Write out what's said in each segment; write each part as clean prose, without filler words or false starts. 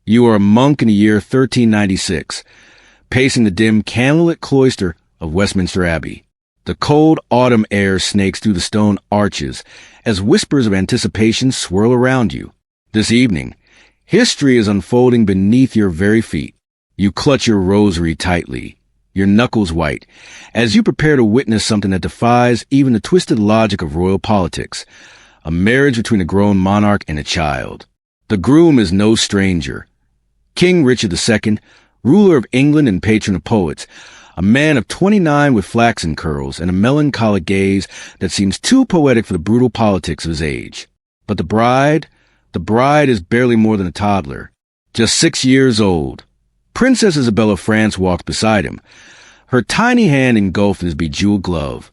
You are a monk in the year 1396, pacing the dim candlelit cloister of Westminster Abbey. The cold autumn air snakes through the stone arches as whispers of anticipation swirl around you. This evening, history is unfolding beneath your very feet. You clutch your rosary tightly, your knuckles white, as you prepare to witness something that defies even the twisted logic of royal politics, a marriage between a grown monarch and a child. The groom is no stranger. King Richard II, ruler of England and patron of poets, a man of 29 with flaxen curls and a melancholic gaze that seems too poetic for the brutal politics of his age. But the bride is barely more than a toddler, just 6 years old. Princess Isabella of France walks beside him, her tiny hand engulfed in his bejeweled glove,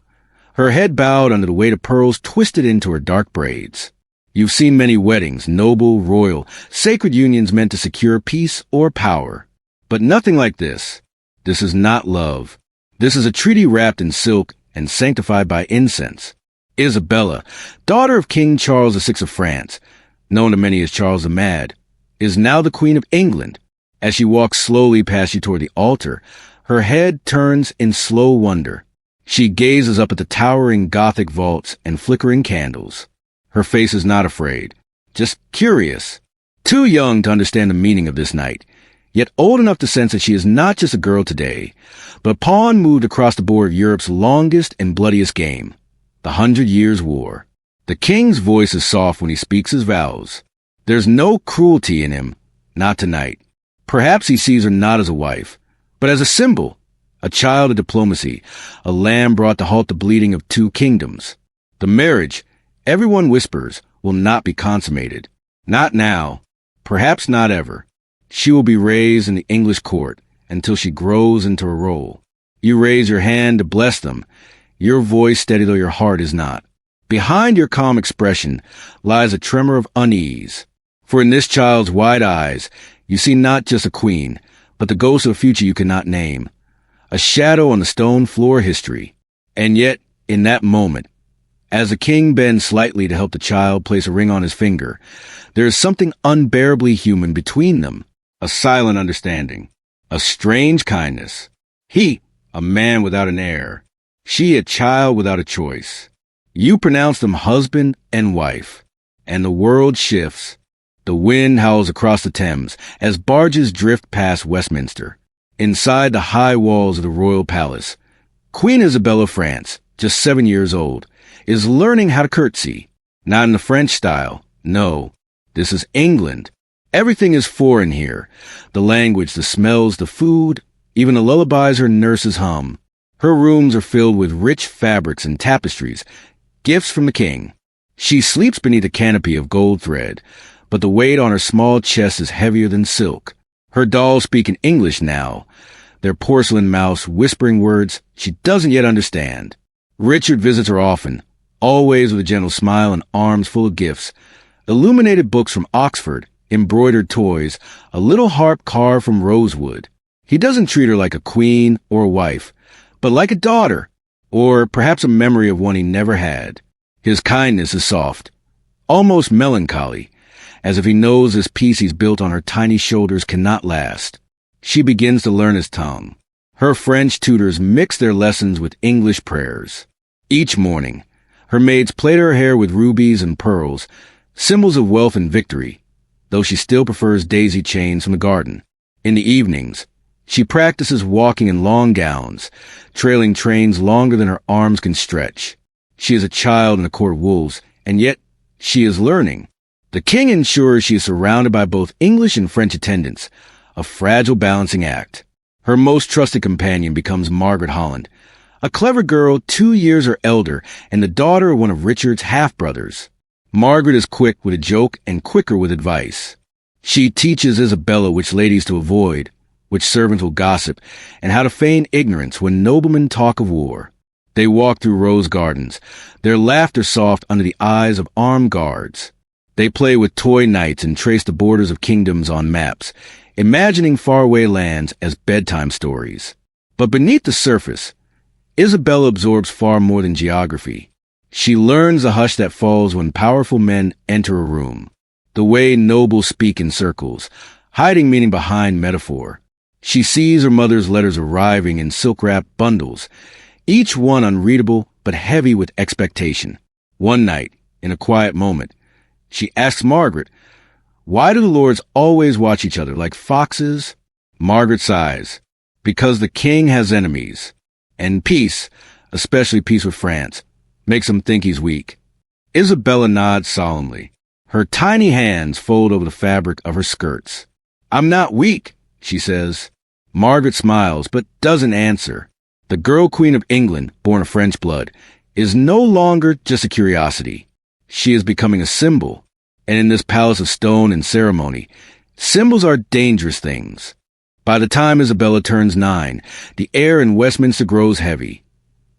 her head bowed under the weight of pearls twisted into her dark braids. You've seen many weddings, noble, royal, sacred unions meant to secure peace or power. But nothing like this. This is not love. This is a treaty wrapped in silk and sanctified by incense. Isabella, daughter of King Charles VI of France, known to many as Charles the Mad, is now the Queen of England. As she walks slowly past you toward the altar, her head turns in slow wonder. She gazes up at the towering Gothic vaults and flickering candles. Her face is not afraid, just curious. Too young to understand the meaning of this night, yet old enough to sense that she is not just a girl today, but a pawn moved across the board of Europe's longest and bloodiest game, the 100 Years' War. The king's voice is soft when he speaks his vows. There's no cruelty in him, not tonight. Perhaps he sees her not as a wife, but as a symbol, a child of diplomacy, a lamb brought to halt the bleeding of two kingdoms. The marriage, everyone whispers, will not be consummated. Not now, perhaps not ever. She will be raised in the English court until she grows into a role. You raise your hand to bless them, your voice steady though your heart is not. Behind your calm expression lies a tremor of unease, for in this child's wide eyes, you see not just a queen, but the ghost of a future you cannot name, a shadow on the stone floor of history. And yet, in that moment, as the king bends slightly to help the child place a ring on his finger, there is something unbearably human between them, a silent understanding, a strange kindness. He, a man without an heir, she, a child without a choice. You pronounce them husband and wife, and the world shifts. The wind howls across the Thames as barges drift past Westminster. Inside the high walls of the royal palace, Queen Isabella of France, just 7 years old, is learning how to curtsy. Not in the French style. No, this is England. Everything is foreign here. The language, the smells, the food, even the lullabies her nurses hum. Her rooms are filled with rich fabrics and tapestries, gifts from the king. She sleeps beneath a canopy of gold thread, but the weight on her small chest is heavier than silk. Her dolls speak in English now, their porcelain mouths whispering words she doesn't yet understand. Richard visits her often, always with a gentle smile and arms full of gifts, illuminated books from Oxford, embroidered toys, a little harp carved from rosewood. He doesn't treat her like a queen or a wife, but like a daughter, or perhaps a memory of one he never had. His kindness is soft, almost melancholy, as if he knows this peace he's built on her tiny shoulders cannot last. She begins to learn his tongue. Her French tutors mix their lessons with English prayers. Each morning, her maids plait her hair with rubies and pearls, symbols of wealth and victory, though she still prefers daisy chains from the garden. In the evenings, she practices walking in long gowns, trailing trains longer than her arms can stretch. She is a child in a court of wolves, and yet she is learning. The king ensures she is surrounded by both English and French attendants, a fragile balancing act. Her most trusted companion becomes Margaret Holland, a clever girl 2 years her elder and the daughter of one of Richard's half-brothers. Margaret is quick with a joke and quicker with advice. She teaches Isabella which ladies to avoid, which servants will gossip, and how to feign ignorance when noblemen talk of war. They walk through rose gardens, their laughter soft under the eyes of armed guards. They play with toy knights and trace the borders of kingdoms on maps, imagining faraway lands as bedtime stories. But beneath the surface, Isabella absorbs far more than geography. She learns the hush that falls when powerful men enter a room, the way nobles speak in circles, hiding meaning behind metaphor. She sees her mother's letters arriving in silk-wrapped bundles, each one unreadable but heavy with expectation. One night, in a quiet moment, she asks Margaret, "Why do the lords always watch each other like foxes?" Margaret sighs, "Because the king has enemies. And peace, especially peace with France, makes him think he's weak." Isabella nods solemnly. Her tiny hands fold over the fabric of her skirts. "I'm not weak," she says. Margaret smiles, but doesn't answer. The girl queen of England, born of French blood, is no longer just a curiosity. She is becoming a symbol. And in this palace of stone and ceremony, symbols are dangerous things. By the time Isabella turns 9, the air in Westminster grows heavy.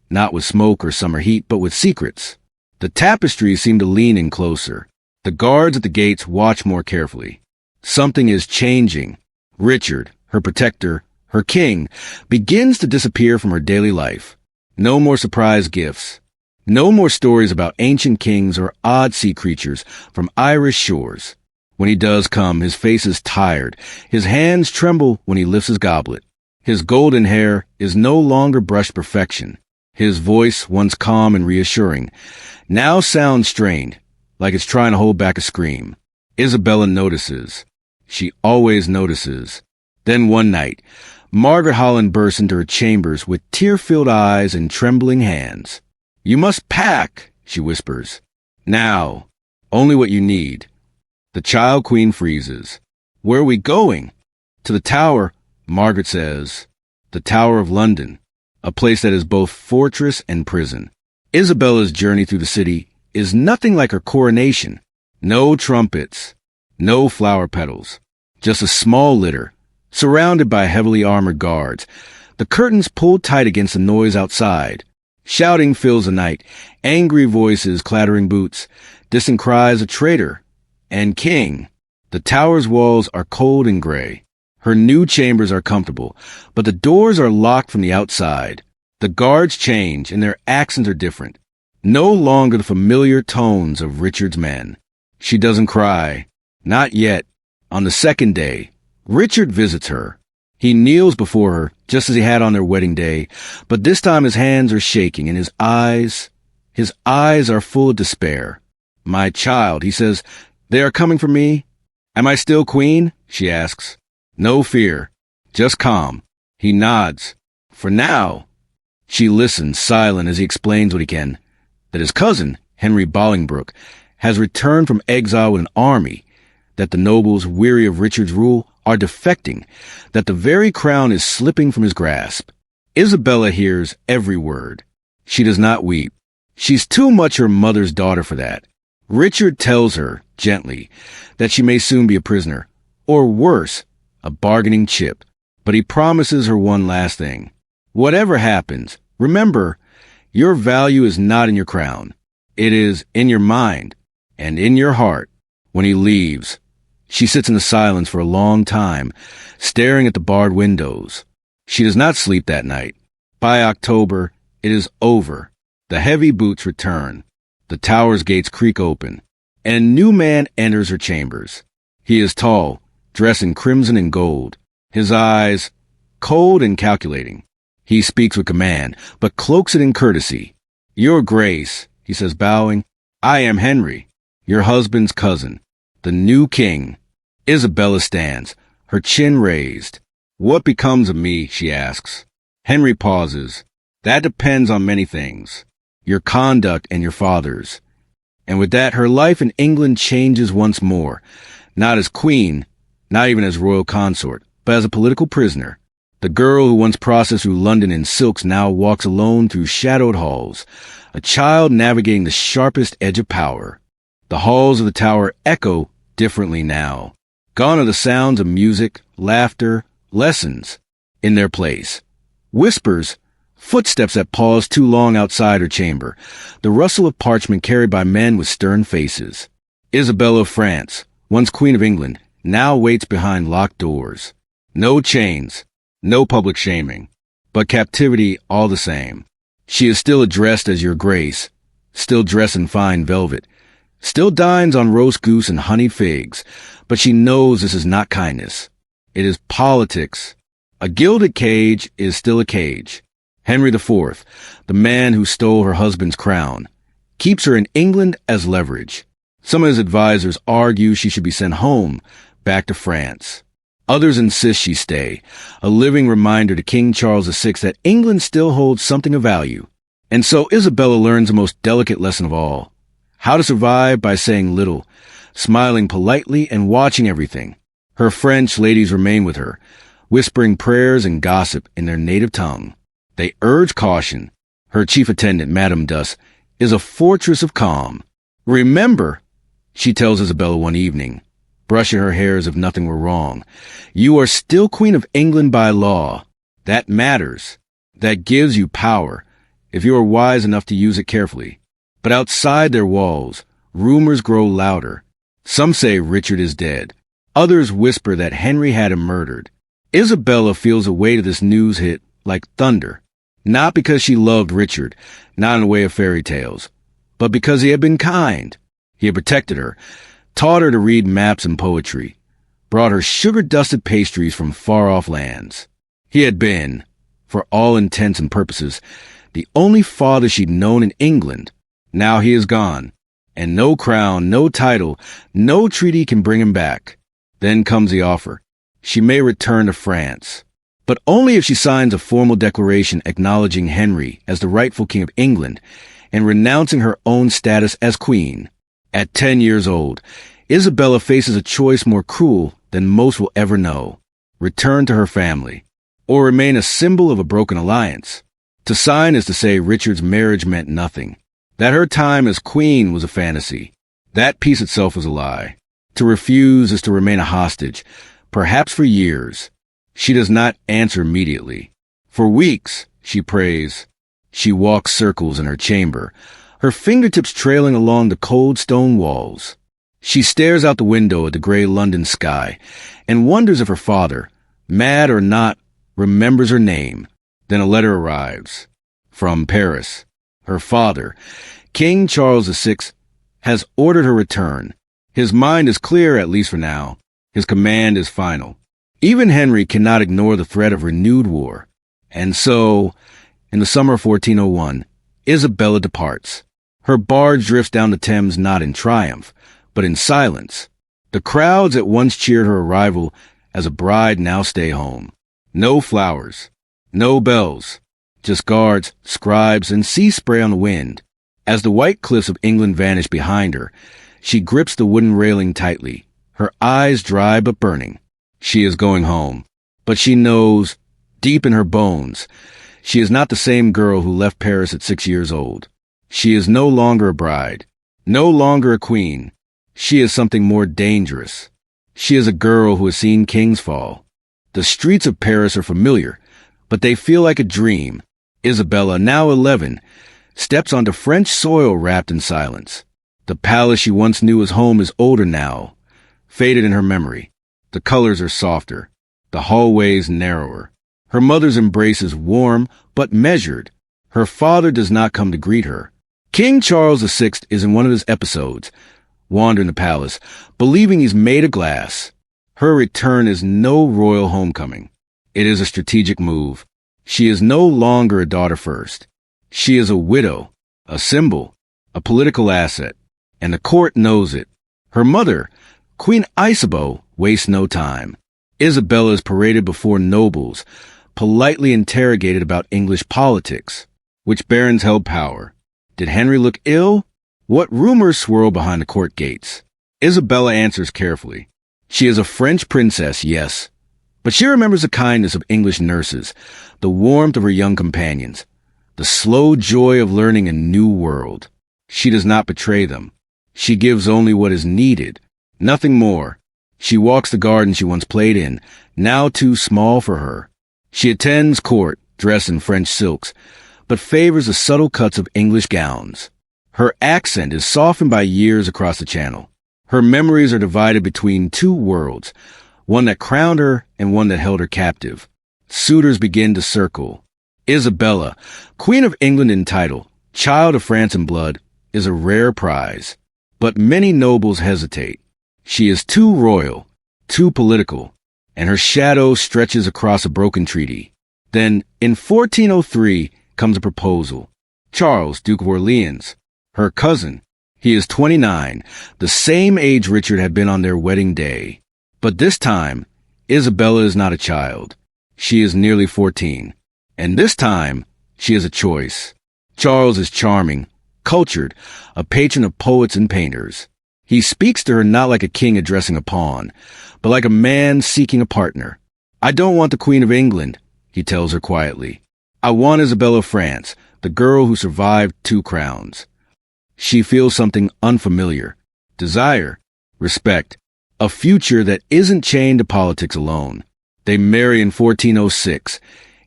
Not with smoke or summer heat, but with secrets. The tapestries seem to lean in closer. The guards at the gates watch more carefully. Something is changing. Richard, her protector, her king, begins to disappear from her daily life. No more surprise gifts. No more stories about ancient kings or odd sea creatures from Irish shores. When he does come, his face is tired. His hands tremble when he lifts his goblet. His golden hair is no longer brushed perfection. His voice, once calm and reassuring, now sounds strained, like it's trying to hold back a scream. Isabella notices. She always notices. Then one night, Margaret Holland bursts into her chambers with tear-filled eyes and trembling hands. "You must pack," she whispers. "Now. Only what you need." The child queen freezes. "Where are we going?" "To the Tower," Margaret says. "The Tower of London, a place that is both fortress and prison." Isabella's journey through the city is nothing like her coronation. No trumpets, no flower petals, just a small litter, surrounded by heavily armored guards. The curtains pulled tight against the noise outside. Shouting fills the night, angry voices, clattering boots, distant cries of traitor and king. The tower's walls are cold and gray. Her new chambers are comfortable, but the doors are locked from the outside. The guards change, and their accents are different. No longer the familiar tones of Richard's men. She doesn't cry. Not yet. On the second day, Richard visits her. He kneels before her, just as he had on their wedding day, but this time his hands are shaking, and his eyes are full of despair. "My child," he says, "they are coming for me?" "Am I still queen?" she asks. "No fear. Just calm." He nods. "For now." She listens, silent, as he explains what he can. That his cousin, Henry Bolingbroke, has returned from exile with an army, that the nobles, weary of Richard's rule, are defecting, that the very crown is slipping from his grasp. Isabella hears every word. She does not weep. She's too much her mother's daughter for that. Richard tells her, gently, that she may soon be a prisoner, or worse, a bargaining chip. But he promises her one last thing. Whatever happens, remember, your value is not in your crown. It is in your mind and in your heart. When he leaves, she sits in the silence for a long time, staring at the barred windows. She does not sleep that night. By October, it is over. The heavy boots return. The tower's gates creak open, and a new man enters her chambers. He is tall, dressed in crimson and gold, his eyes cold and calculating. He speaks with command, but cloaks it in courtesy. "Your Grace," he says, bowing, "I am Henry, your husband's cousin, the new king." Isabella stands, her chin raised. "What becomes of me?" she asks. Henry pauses. "That depends on many things. Your conduct and your father's." And with that, her life in England changes once more, not as queen, not even as royal consort, but as a political prisoner. The girl who once processed through London in silks now walks alone through shadowed halls, a child navigating the sharpest edge of power. The halls of the tower echo differently now. Gone are the sounds of music, laughter, lessons. In their place, whispers, footsteps that pause too long outside her chamber, the rustle of parchment carried by men with stern faces. Isabella of France, once Queen of England, now waits behind locked doors. No chains, no public shaming, but captivity all the same. She is still addressed as Your Grace, still dressed in fine velvet, still dines on roast goose and honey figs, but she knows this is not kindness. It is politics. A gilded cage is still a cage. Henry IV, the man who stole her husband's crown, keeps her in England as leverage. Some of his advisors argue she should be sent home, back to France. Others insist she stay, a living reminder to King Charles VI that England still holds something of value. And so Isabella learns the most delicate lesson of all: how to survive by saying little, smiling politely and watching everything. Her French ladies remain with her, whispering prayers and gossip in their native tongue. They urge caution. Her chief attendant, Madame Duss, is a fortress of calm. "Remember," she tells Isabella one evening, brushing her hair as if nothing were wrong, "you are still Queen of England by law. That matters. That gives you power, if you are wise enough to use it carefully." But outside their walls, rumors grow louder. Some say Richard is dead. Others whisper that Henry had him murdered. Isabella feels the weight of this news hit like thunder, not because she loved Richard, not in the way of fairy tales, but because he had been kind. He had protected her, taught her to read maps and poetry, brought her sugar-dusted pastries from far-off lands. He had been, for all intents and purposes, the only father she'd known in England. Now he is gone, and no crown, no title, no treaty can bring him back. Then comes the offer. She may return to France, but only if she signs a formal declaration acknowledging Henry as the rightful king of England and renouncing her own status as queen. At 10 years old, Isabella faces a choice more cruel than most will ever know: return to her family, or remain a symbol of a broken alliance. To sign is to say Richard's marriage meant nothing, that her time as queen was a fantasy. That peace itself was a lie. To refuse is to remain a hostage, perhaps for years. She does not answer immediately. For weeks, she prays. She walks circles in her chamber, her fingertips trailing along the cold stone walls. She stares out the window at the gray London sky and wonders if her father, mad or not, remembers her name. Then a letter arrives. From Paris. Her father, King Charles VI, has ordered her return. His mind is clear, at least for now. His command is final. Even Henry cannot ignore the threat of renewed war. And so, in the summer of 1401, Isabella departs. Her barge drifts down the Thames not in triumph, but in silence. The crowds at once cheered her arrival as a bride now stay home. No flowers, no bells, just guards, scribes, and sea spray on the wind. As the white cliffs of England vanish behind her, she grips the wooden railing tightly, her eyes dry but burning. She is going home, but she knows, deep in her bones, she is not the same girl who left Paris at 6 years old. She is no longer a bride, no longer a queen. She is something more dangerous. She is a girl who has seen kings fall. The streets of Paris are familiar, but they feel like a dream. Isabella, now 11, steps onto French soil wrapped in silence. The palace she once knew as home is older now, faded in her memory. The colors are softer, the hallways narrower. Her mother's embrace is warm but measured. Her father does not come to greet her. King Charles VI is in one of his episodes, wandering the palace, believing he's made of glass. Her return is no royal homecoming. It is a strategic move. She is no longer a daughter first. She is a widow, a symbol, a political asset, and the court knows it. Her mother, Queen Isabeau, wastes no time. Isabella is paraded before nobles, politely interrogated about English politics. Which barons held power? Did Henry look ill? What rumors swirl behind the court gates? Isabella answers carefully. She is a French princess, yes, but she remembers the kindness of English nurses, the warmth of her young companions, the slow joy of learning a new world. She does not betray them. She gives only what is needed, nothing more. She walks the garden she once played in, now too small for her. She attends court, dressed in French silks, but favors the subtle cuts of English gowns. Her accent is softened by years across the channel. Her memories are divided between two worlds, one that crowned her and one that held her captive. Suitors begin to circle. Isabella, Queen of England in title, child of France in blood, is a rare prize. But many nobles hesitate. She is too royal, too political, and her shadow stretches across a broken treaty. Then, in 1403, comes a proposal. Charles, Duke of Orleans, her cousin. He is 29, the same age Richard had been on their wedding day. But this time, Isabella is not a child. She is nearly 14. And this time, she has a choice. Charles is charming, cultured, a patron of poets and painters. He speaks to her not like a king addressing a pawn, but like a man seeking a partner. I don't want the Queen of England, he tells her quietly. I want Isabella of France, the girl who survived 2 crowns. She feels something unfamiliar. Desire, respect, a future that isn't chained to politics alone. They marry in 1406,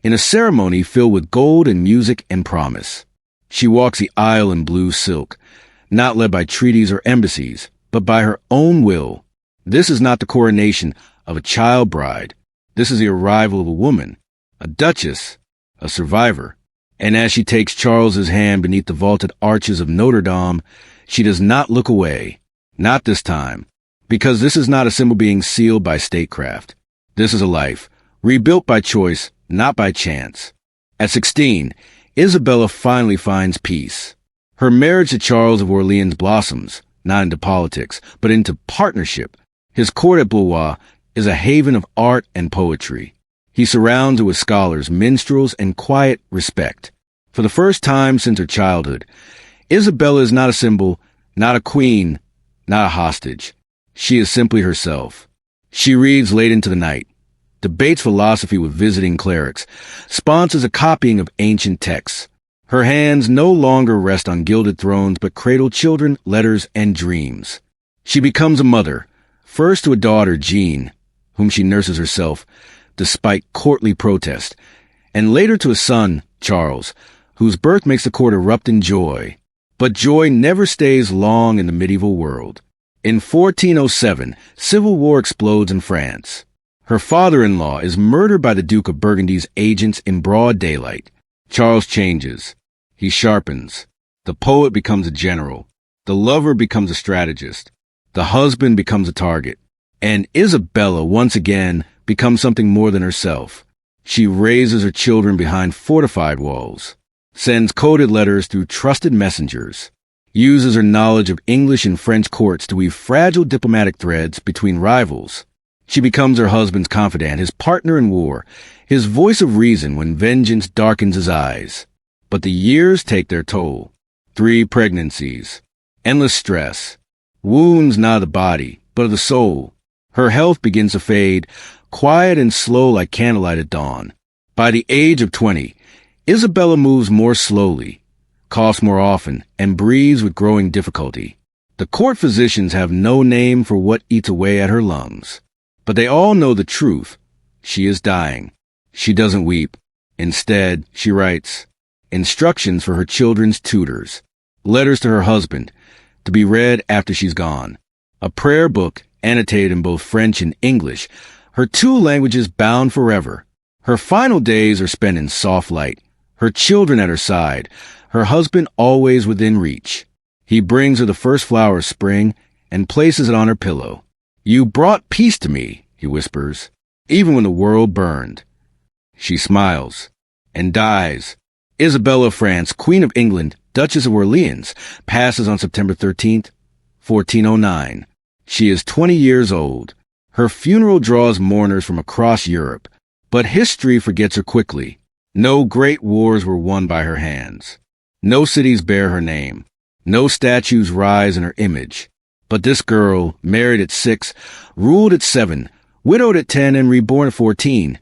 in a ceremony filled with gold and music and promise. She walks the aisle in blue silk, not led by treaties or embassies, but by her own will. This is not the coronation of a child bride. This is the arrival of a woman, a duchess, a survivor. And as she takes Charles's hand beneath the vaulted arches of Notre Dame, she does not look away. Not this time. Because this is not a symbol being sealed by statecraft. This is a life, rebuilt by choice, not by chance. At 16, Isabella finally finds peace. Her marriage to Charles of Orleans blossoms, not into politics, but into partnership. His court at Blois is a haven of art and poetry. He surrounds her with scholars, minstrels, and quiet respect. For the first time since her childhood, Isabella is not a symbol, not a queen, not a hostage. She is simply herself. She reads late into the night, debates philosophy with visiting clerics, sponsors a copying of ancient texts. Her hands no longer rest on gilded thrones but cradle children, letters, and dreams. She becomes a mother, first to a daughter, Jean, whom she nurses herself, despite courtly protest, and later to a son, Charles, whose birth makes the court erupt in joy. But joy never stays long in the medieval world. In 1407, civil war explodes in France. Her father-in-law is murdered by the Duke of Burgundy's agents in broad daylight. Charles changes. He sharpens. The poet becomes a general. The lover becomes a strategist. The husband becomes a target. And Isabella, once again, becomes something more than herself. She raises her children behind fortified walls, sends coded letters through trusted messengers, uses her knowledge of English and French courts to weave fragile diplomatic threads between rivals. She becomes her husband's confidant, his partner in war, his voice of reason when vengeance darkens his eyes. But the years take their toll. 3 pregnancies, endless stress, wounds not of the body, but of the soul. Her health begins to fade, quiet and slow like candlelight at dawn. By the age of 20, Isabella moves more slowly, coughs more often, and breathes with growing difficulty. The court physicians have no name for what eats away at her lungs. But they all know the truth. She is dying. She doesn't weep. Instead, she writes instructions for her children's tutors, letters to her husband, to be read after she's gone, a prayer book annotated in both French and English, her 2 languages bound forever. Her final days are spent in soft light, her children at her side, her husband always within reach. He brings her the first flower of spring and places it on her pillow. You brought peace to me, he whispers, even when the world burned. She smiles and dies. Isabella of France, Queen of England, Duchess of Orleans, passes on September 13th, 1409. She is 20 years old. Her funeral draws mourners from across Europe, but history forgets her quickly. No great wars were won by her hands. No cities bear her name. No statues rise in her image. But this girl, married at 6, ruled at 7, widowed at 10, and reborn at 14.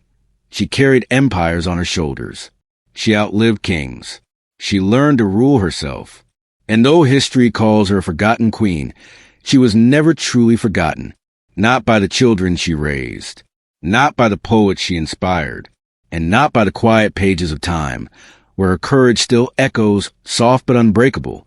She carried empires on her shoulders. She outlived kings. She learned to rule herself. And though history calls her a forgotten queen, she was never truly forgotten. Not by the children she raised, not by the poets she inspired, and not by the quiet pages of time, where her courage still echoes, soft but unbreakable.